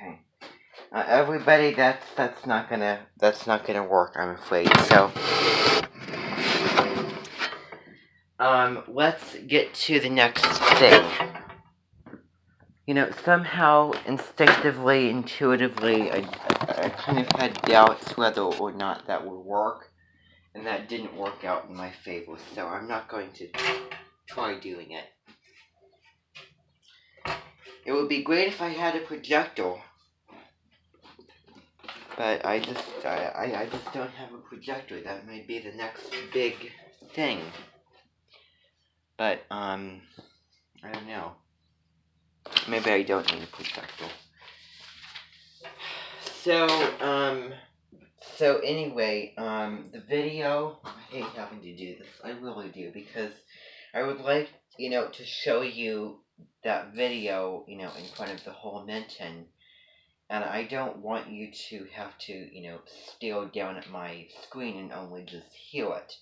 Okay. Everybody, that's not gonna work, I'm afraid. So, let's get to the next thing. Somehow, instinctively, intuitively, I kind of had doubts whether or not that would work, and that didn't work out in my favor, so I'm not going to try doing it. It would be great if I had a projector, but I just don't have a projector. That might be the next big thing. But, I don't know. Maybe I don't need a projector. So anyway, the video, I hate having to do this, I really do, because I would like, to show you that video, in front of the whole Minton, and I don't want you to have to, stare down at my screen and only just hear it.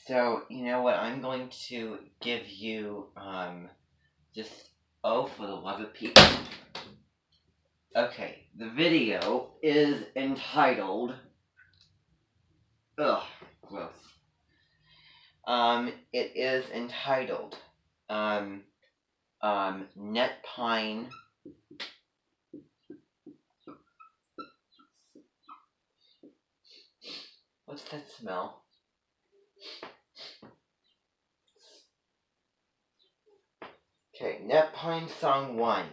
So, you know what, I'm going to give you, just, oh, for the love of Pete. Okay, the video is entitled, ugh, gross. It is entitled, Net Pine, what's that smell? Okay, Net Pine Song 1.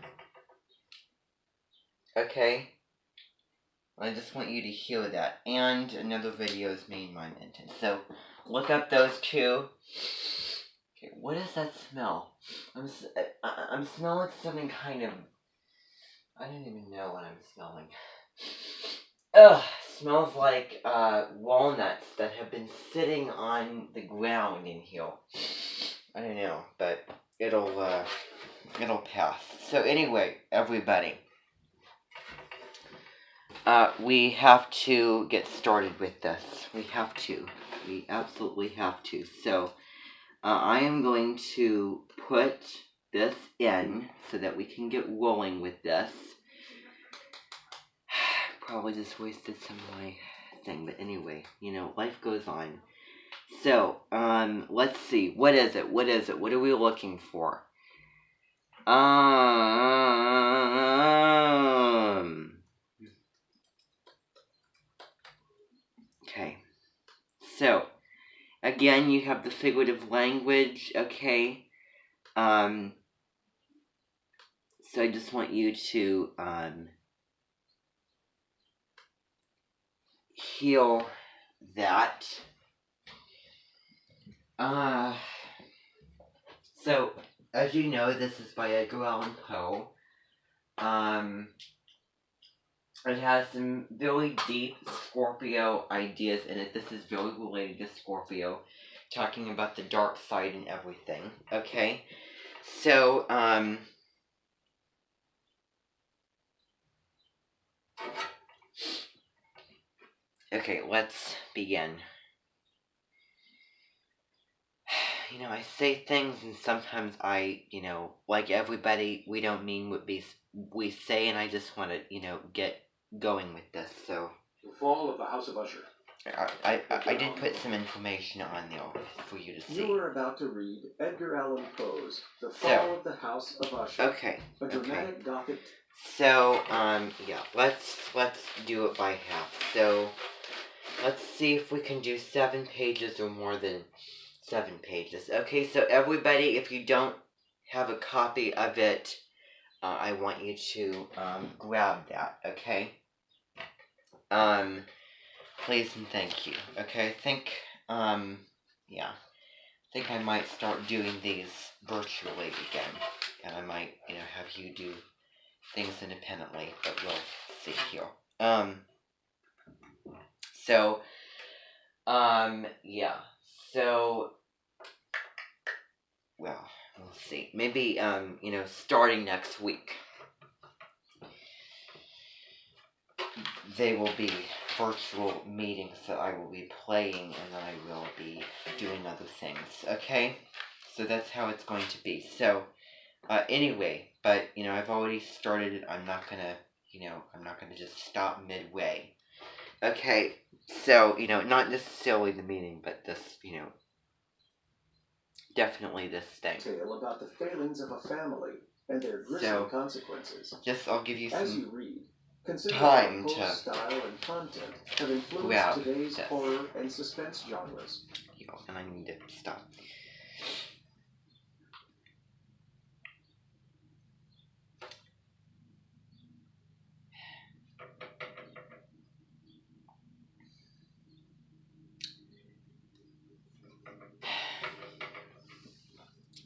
Okay? I just want you to hear that. And another video is Main Mine Minton. So, look up those two. Okay, what does that smell? I'm smelling something kind of... I don't even know what I'm smelling. Ugh, smells like walnuts that have been sitting on the ground in here. I don't know, but it'll pass. So anyway, everybody, we have to get started with this. We absolutely have to. So I am going to put this in so that we can get rolling with this. Probably just wasted some of my thing, but anyway, life goes on. So, let's see. What is it? What are we looking for? Okay. So, again, you have the figurative language, okay? So I just want you to, heal that. So, as you know, this is by Edgar Allan Poe. It has some very deep Scorpio ideas in it. This is very related to Scorpio, talking about the dark side and everything, okay? So, okay, let's begin. I say things and sometimes I, like everybody, we don't mean what we say, and I just want to, get going with this, so. The Fall of the House of Usher. I did put some information on there for you to see. You were about to read Edgar Allan Poe's The Fall of the House of Usher. Okay. A dramatic Gothic. So, yeah, let's do it by half. So, let's see if we can do 7 pages or more than 7 pages. Okay, so everybody, if you don't have a copy of it, I want you to grab that, okay? Please and thank you. Okay, I think, yeah. I think I might start doing these virtually again. And I might, have you do things independently, but we'll see here. So, yeah. So, well, we'll see. Maybe, starting next week, they will be virtual meetings that I will be playing, and then I will be doing other things, okay? So that's how it's going to be. So, Anyway, but, I've already started it. I'm not gonna, I'm not gonna just stop midway. Okay, so, not necessarily the meeting, but this, definitely this thing. Tale about the failings of a family and their grisly consequences. I'll give you As some you read, consider time how to Poe's style and content have influenced today's horror and suspense genres. And I need to stop.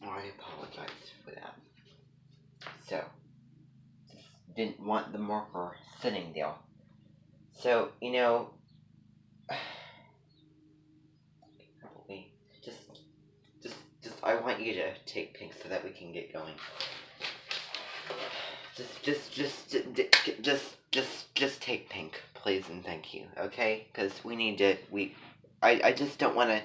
I apologize for that. So, didn't want the marker sitting there. So, just, I want you to take pink so that we can get going. Just take pink, please and thank you, okay? Because we need to, I just don't want to,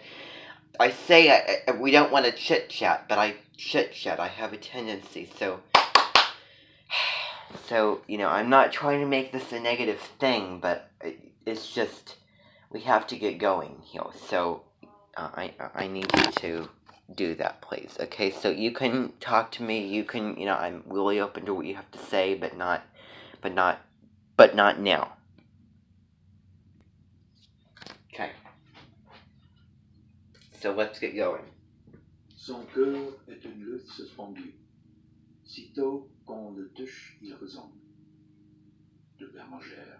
we don't want to chit-chat, but I chit-chat, I have a tendency, so, I'm not trying to make this a negative thing, but it's just, we have to get going here, so, I need you to do that, please, okay? So you can talk to me, you can, I'm really open to what you have to say, but not now. Okay. So let's get going. Son cœur est une lutte suspendue. Sitôt qu'on le touche, il résonne. De Bérengère.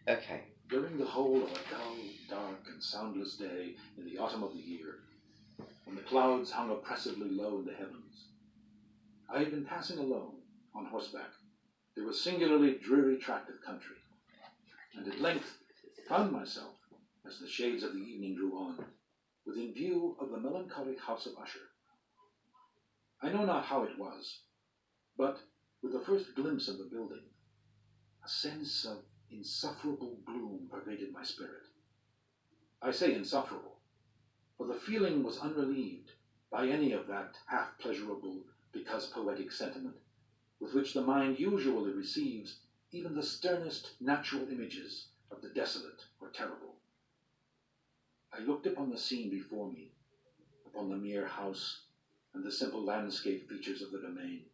Okay. During the whole of a dull, dark, and soundless day in the autumn of the year, when the clouds hung oppressively low in the heavens, I had been passing alone, on horseback, through a singularly dreary tract of country, and at length found myself, as the shades of the evening drew on, within view of the melancholy house of Usher. I know not how it was, but with the first glimpse of the building, a sense of insufferable gloom pervaded my spirit. I say insufferable, for the feeling was unrelieved by any of that half-pleasurable, because poetic sentiment with which the mind usually receives even the sternest natural images of the desolate or terrible. I looked upon the scene before me, upon the mere house and the simple landscape features of the domain,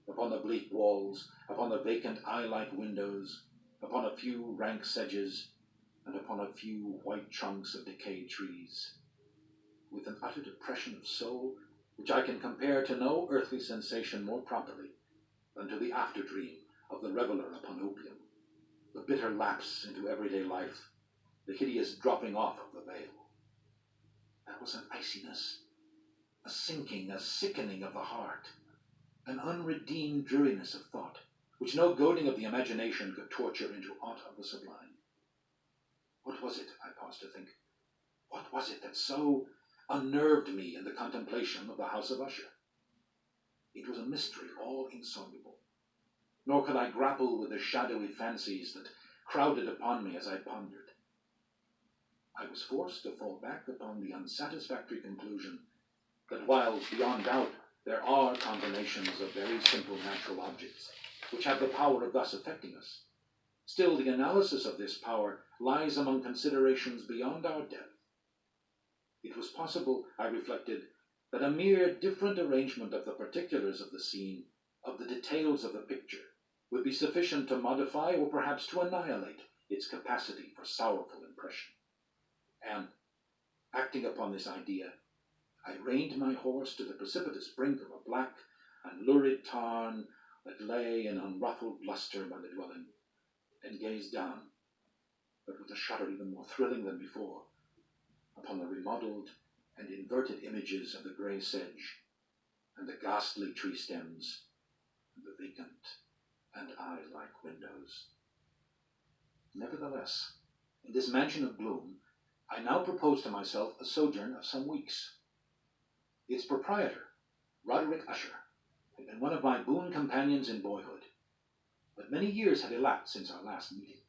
upon the bleak walls, upon the vacant eye-like windows, upon a few rank sedges, and upon a few white trunks of decayed trees, with an utter depression of soul which I can compare to no earthly sensation more properly than to the after-dream of the reveller upon opium, the bitter lapse into everyday life, the hideous dropping off of the veil. There was an iciness, a sinking, a sickening of the heart, an unredeemed dreariness of thought, which no goading of the imagination could torture into aught of the sublime. What was it, I paused to think, what was it that so unnerved me in the contemplation of the house of Usher? It was a mystery all insoluble, nor could I grapple with the shadowy fancies that crowded upon me as I pondered. I was forced to fall back upon the unsatisfactory conclusion that while, beyond doubt, there are combinations of very simple natural objects which have the power of thus affecting us, still the analysis of this power lies among considerations beyond our depth. It was possible, I reflected, that a mere different arrangement of the particulars of the scene, of the details of the picture, would be sufficient to modify or perhaps to annihilate its capacity for sorrowful impression. And, acting upon this idea, I reined my horse to the precipitous brink of a black and lurid tarn that lay in unruffled bluster by the dwelling, and gazed down, but with a shudder even more thrilling than before, upon the remodeled and inverted images of the grey sedge, and the ghastly tree stems, and the vacant and eye-like windows. Nevertheless, in this mansion of gloom, I now propose to myself a sojourn of some weeks. Its proprietor, Roderick Usher, had been one of my boon companions in boyhood, but many years had elapsed since our last meeting.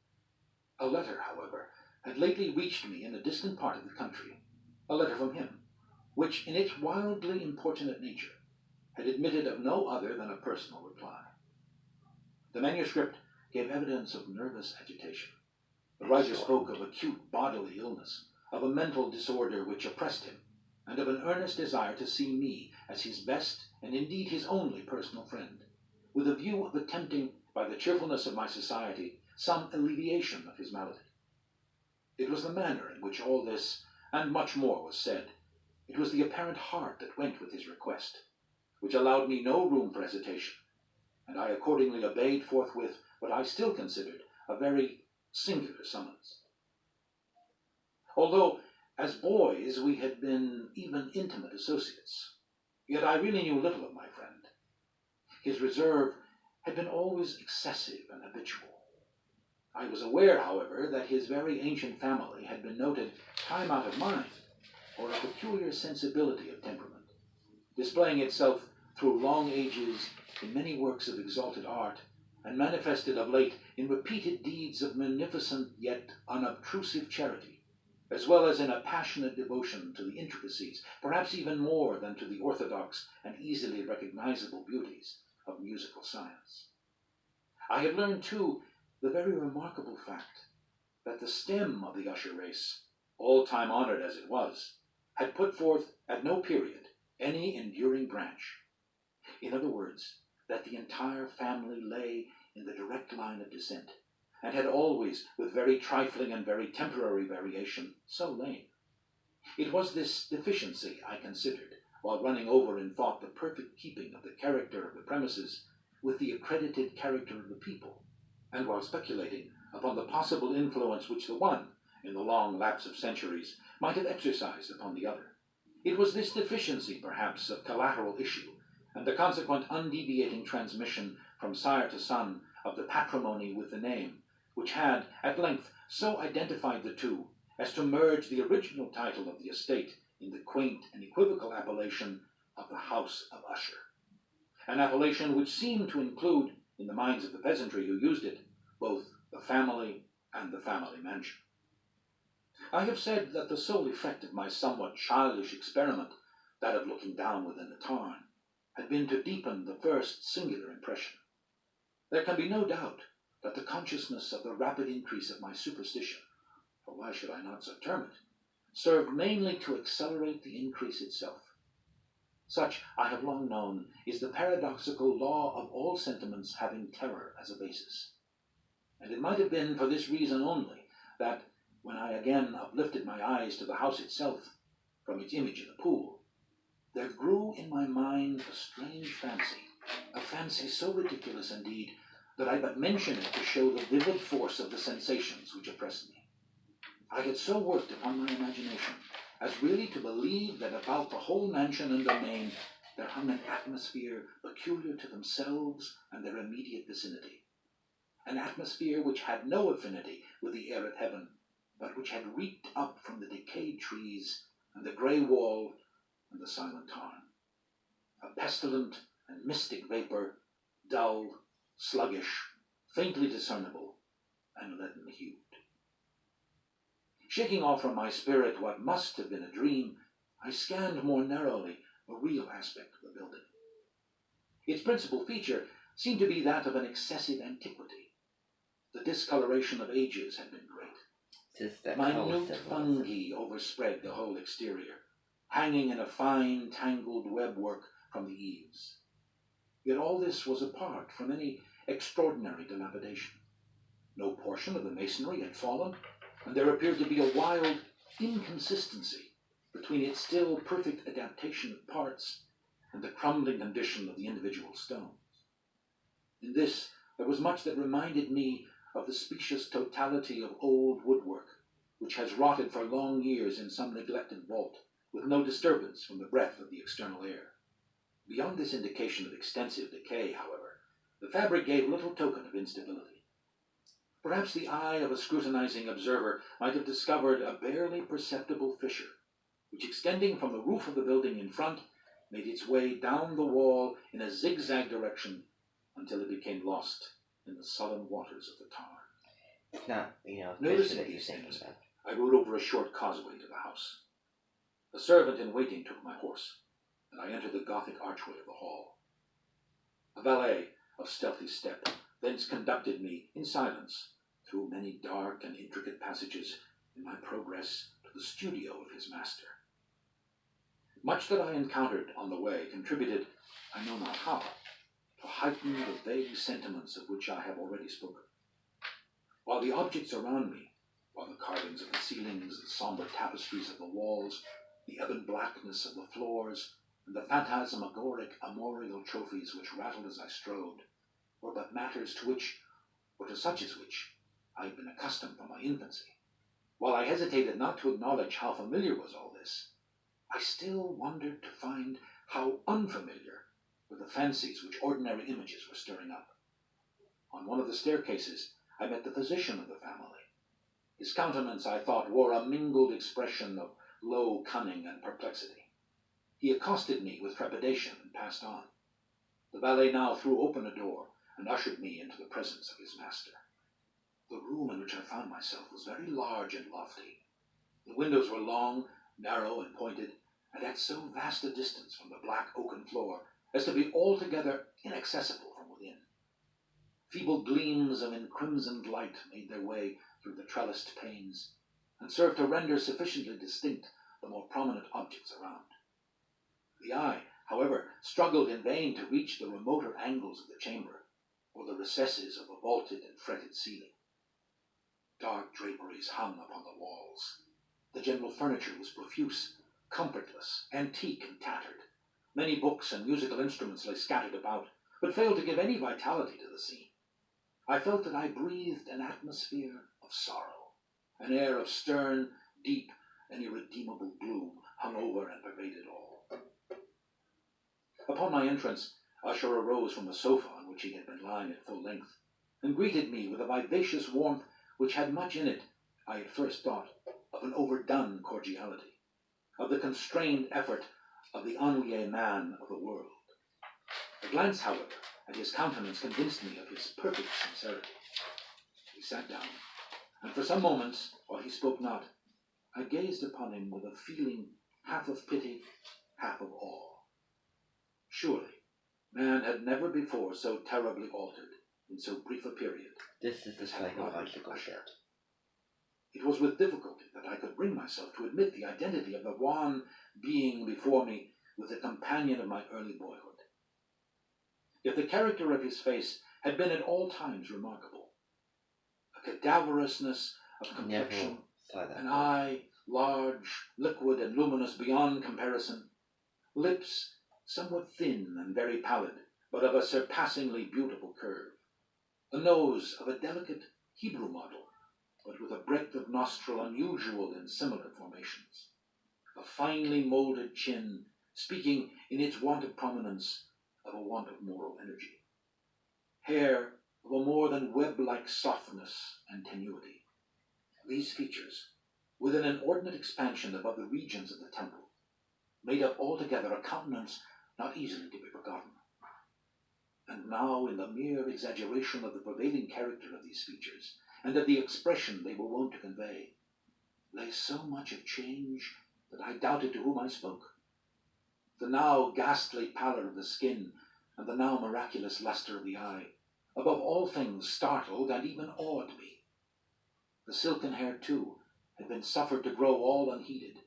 A letter, however, had lately reached me in a distant part of the country, a letter from him, which, in its wildly importunate nature, had admitted of no other than a personal reply. The manuscript gave evidence of nervous agitation. The writer spoke of acute bodily illness, of a mental disorder which oppressed him, and of an earnest desire to see me as his best and indeed his only personal friend, with a view of attempting, by the cheerfulness of my society, some alleviation of his malady. It was the manner in which all this, and much more, was said. It was the apparent heart that went with his request, which allowed me no room for hesitation, and I accordingly obeyed forthwith what I still considered a very singular summons. Although, as boys, we had been even intimate associates, yet I really knew little of my friend. His reserve had been always excessive and habitual. I was aware, however, that his very ancient family had been noted, time out of mind, for a peculiar sensibility of temperament, displaying itself through long ages in many works of exalted art, and manifested of late in repeated deeds of magnificent yet unobtrusive charity, as well as in a passionate devotion to the intricacies, perhaps even more than to the orthodox and easily recognizable beauties of musical science. I had learned, too, the very remarkable fact that the stem of the Usher race, all time honored as it was, had put forth at no period any enduring branch. In other words, that the entire family lay in the direct line of descent, and had always, with very trifling and very temporary variation, so lain. It was this deficiency I considered, while running over in thought the perfect keeping of the character of the premises with the accredited character of the people, and while speculating upon the possible influence which the one, in the long lapse of centuries, might have exercised upon the other. It was this deficiency, perhaps, of collateral issue, and the consequent undeviating transmission from sire to son of the patrimony with the name, which had, at length, so identified the two as to merge the original title of the estate in the quaint and equivocal appellation of the House of Usher, an appellation which seemed to include, in the minds of the peasantry who used it, both the family and the family mansion. I have said that the sole effect of my somewhat childish experiment, that of looking down within the tarn, had been to deepen the first singular impression. There can be no doubt that the consciousness of the rapid increase of my superstition, for why should I not so term it, served mainly to accelerate the increase itself. Such, I have long known, is the paradoxical law of all sentiments having terror as a basis. And it might have been for this reason only that, when I again uplifted my eyes to the house itself, from its image in the pool, there grew in my mind a strange fancy, a fancy so ridiculous indeed that I but mention it to show the vivid force of the sensations which oppressed me. I had so worked upon my imagination as really to believe that about the whole mansion and domain there hung an atmosphere peculiar to themselves and their immediate vicinity, an atmosphere which had no affinity with the air of heaven, but which had reeked up from the decayed trees and the grey wall and the silent tarn, a pestilent and mystic vapor, dull, sluggish, faintly discernible, and leaden-hued. Shaking off from my spirit what must have been a dream, I scanned more narrowly the real aspect of the building. Its principal feature seemed to be that of an excessive antiquity. The discoloration of ages had been great. Minute fungi overspread the whole exterior, hanging in a fine, tangled webwork from the eaves. Yet all this was apart from any extraordinary dilapidation. No portion of the masonry had fallen, and there appeared to be a wild inconsistency between its still perfect adaptation of parts and the crumbling condition of the individual stones. In this there was much that reminded me of the specious totality of old woodwork, which has rotted for long years in some neglected vault, with no disturbance from the breath of the external air. Beyond this indication of extensive decay, however, the fabric gave little token of instability. Perhaps the eye of a scrutinizing observer might have discovered a barely perceptible fissure, which, extending from the roof of the building in front, made its way down the wall in a zigzag direction until it became lost in the sullen waters of the tarn. It's not, Noticing that you're these thinking things, about. I rode over a short causeway to the house. A servant in waiting took my horse. and I entered the Gothic archway of the hall. A valet of stealthy step thence conducted me in silence through many dark and intricate passages in my progress to the studio of his master. Much that I encountered on the way contributed, I know not how, to heighten the vague sentiments of which I have already spoken. While the objects around me, while the carvings of the ceilings, the somber tapestries of the walls, the ebon blackness of the floors, and the phantasmagoric armorial trophies which rattled as I strode, were but matters to which, or to such as which, I had been accustomed from my infancy. While I hesitated not to acknowledge how familiar was all this, I still wondered to find how unfamiliar were the fancies which ordinary images were stirring up. On one of the staircases, I met the physician of the family. His countenance, I thought, wore a mingled expression of low cunning and perplexity. He accosted me with trepidation and passed on. The valet now threw open a door and ushered me into the presence of his master. The room in which I found myself was very large and lofty. The windows were long, narrow, and pointed, and at so vast a distance from the black oaken floor as to be altogether inaccessible from within. Feeble gleams of encrimsoned light made their way through the trellised panes, and served to render sufficiently distinct the more prominent objects around. The eye, however, struggled in vain to reach the remoter angles of the chamber, or the recesses of the vaulted and fretted ceiling. Dark draperies hung upon the walls. The general furniture was profuse, comfortless, antique, and tattered. Many books and musical instruments lay scattered about, but failed to give any vitality to the scene. I felt that I breathed an atmosphere of sorrow. An air of stern, deep, and irredeemable gloom hung over and pervaded all. Upon my entrance, Usher arose from the sofa on which he had been lying at full length, and greeted me with a vivacious warmth which had much in it, I at first thought, of an overdone cordiality, of the constrained effort of the ennuyé man of the world. A glance, however, at his countenance convinced me of his perfect sincerity. He sat down, and for some moments, while he spoke not, I gazed upon him with a feeling half of pity, half of awe. Surely, man had never before so terribly altered in so brief a period. This is the psychological bit. It was with difficulty that I could bring myself to admit the identity of the wan being before me with the companion of my early boyhood. If the character of his face had been at all times remarkable, a cadaverousness of complexion, an eye large, liquid, and luminous beyond comparison, lips somewhat thin and very pallid, but of a surpassingly beautiful curve, a nose of a delicate Hebrew model, but with a breadth of nostril unusual in similar formations, a finely molded chin, speaking in its want of prominence of a want of moral energy, hair of a more than web-like softness and tenuity. These features, with an inordinate expansion above the regions of the temple, made up altogether a countenance not easily to be forgotten. And now, in the mere exaggeration of the prevailing character of these features, and of the expression they were wont to convey, lay so much of change that I doubted to whom I spoke. The now ghastly pallor of the skin, and the now miraculous luster of the eye, above all things startled and even awed me. The silken hair, too, had been suffered to grow all unheeded,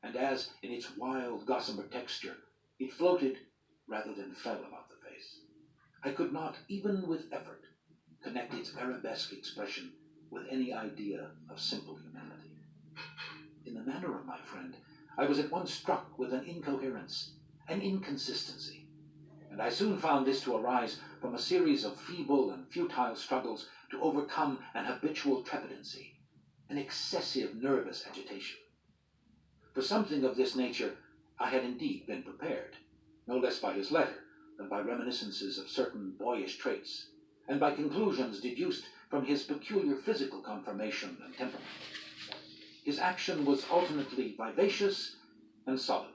and as, in its wild gossamer texture, it floated rather than fell about the face, I could not, even with effort, connect its arabesque expression with any idea of simple humanity. In the manner of my friend, I was at once struck with an incoherence, an inconsistency, and I soon found this to arise from a series of feeble and futile struggles to overcome an habitual trepidancy, an excessive nervous agitation. For something of this nature I had indeed been prepared, no less by his letter than by reminiscences of certain boyish traits, and by conclusions deduced from his peculiar physical conformation and temperament. His action was alternately vivacious and solemn.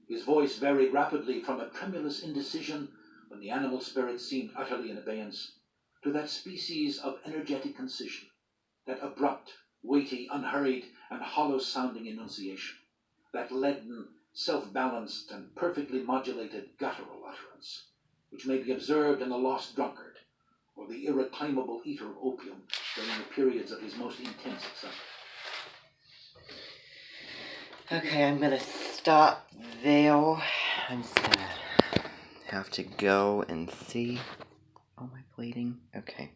His voice varied rapidly from a tremulous indecision, when the animal spirit seemed utterly in abeyance, to that species of energetic concision, that abrupt, weighty, unhurried, and hollow-sounding enunciation, that leaden, self-balanced and perfectly modulated guttural utterance, which may be observed in the lost drunkard, or the irreclaimable eater of opium during the periods of his most intense excitement. Okay, I'm gonna stop there. I'm just gonna have to go and see. Oh, am I bleeding? Okay.